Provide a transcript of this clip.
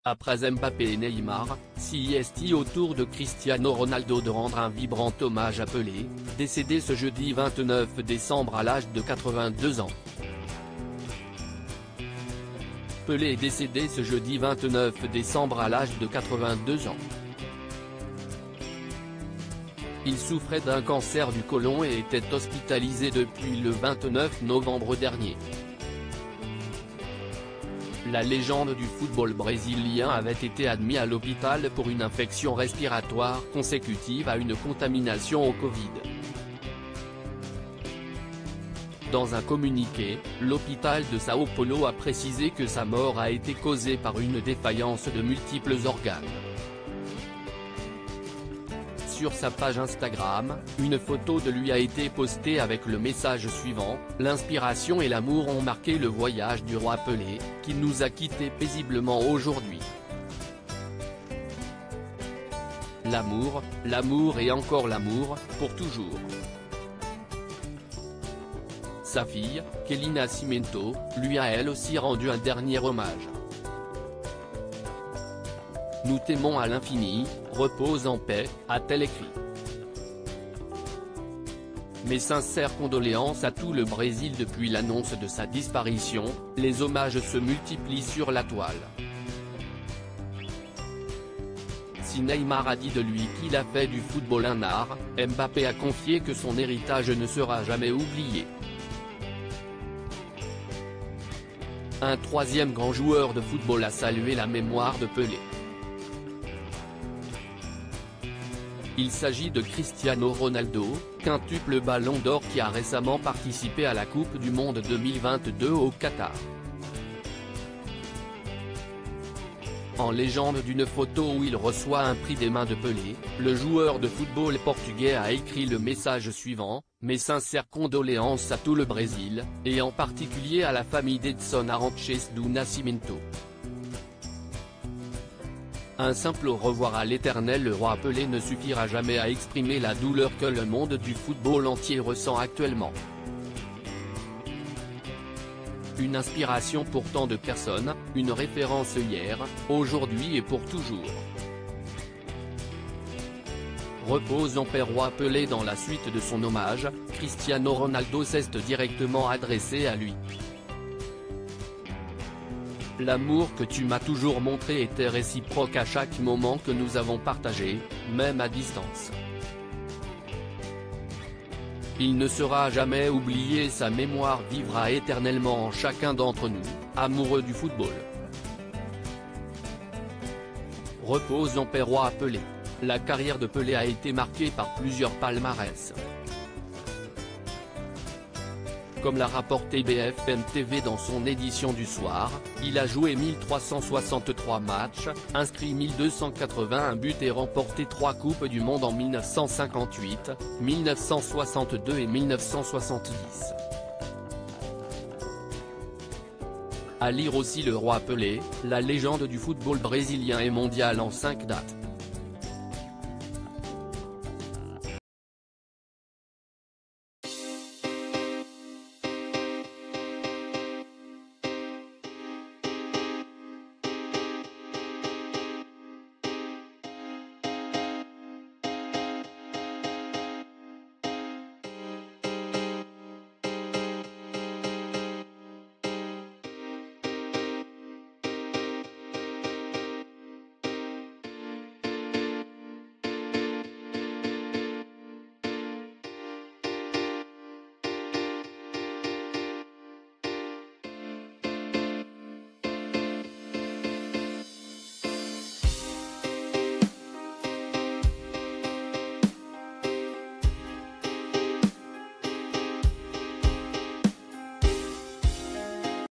Après Mbappé et Neymar, c'est au tour de Cristiano Ronaldo de rendre un vibrant hommage à Pelé, décédé ce jeudi 29 décembre à l'âge de 82 ans. Pelé est décédé ce jeudi 29 décembre à l'âge de 82 ans. Il souffrait d'un cancer du côlon et était hospitalisé depuis le 29 novembre dernier. La légende du football brésilien avait été admis à l'hôpital pour une infection respiratoire consécutive à une contamination au Covid. Dans un communiqué, l'hôpital de São Paulo a précisé que sa mort a été causée par une défaillance de multiples organes. Sur sa page Instagram, une photo de lui a été postée avec le message suivant: « L'inspiration et l'amour ont marqué le voyage du roi Pelé, qui nous a quittés paisiblement aujourd'hui. L'amour, l'amour et encore l'amour, pour toujours. » Sa fille, Kelly Nascimento, lui a elle aussi rendu un dernier hommage. « Nous t'aimons à l'infini, repose en paix », a-t-elle écrit. Mes sincères condoléances à tout le Brésil depuis l'annonce de sa disparition, les hommages se multiplient sur la toile. Si Neymar a dit de lui qu'il a fait du football un art, Mbappé a confié que son héritage ne sera jamais oublié. Un troisième grand joueur de football a salué la mémoire de Pelé. Il s'agit de Cristiano Ronaldo, quintuple ballon d'or qui a récemment participé à la Coupe du Monde 2022 au Qatar. En légende d'une photo où il reçoit un prix des mains de Pelé, le joueur de football portugais a écrit le message suivant: « Mes sincères condoléances à tout le Brésil, et en particulier à la famille d'Edson Arantes do Nascimento. Un simple au revoir à l'éternel le roi Pelé ne suffira jamais à exprimer la douleur que le monde du football entier ressent actuellement. Une inspiration pour tant de personnes, une référence hier, aujourd'hui et pour toujours. Repose en paix roi Pelé ». Dans la suite de son hommage, Cristiano Ronaldo s'est directement adressé à lui. L'amour que tu m'as toujours montré était réciproque à chaque moment que nous avons partagé, même à distance. Il ne sera jamais oublié, sa mémoire vivra éternellement en chacun d'entre nous, amoureux du football. Repose en paix roi Pelé. La carrière de Pelé a été marquée par plusieurs palmarès. Comme l'a rapporté BFM TV dans son édition du soir, il a joué 1363 matchs, inscrit 1281 buts et remporté 3 Coupes du Monde en 1958, 1962 et 1970. À lire aussi Le Roi Pelé, la légende du football brésilien et mondial en 5 dates.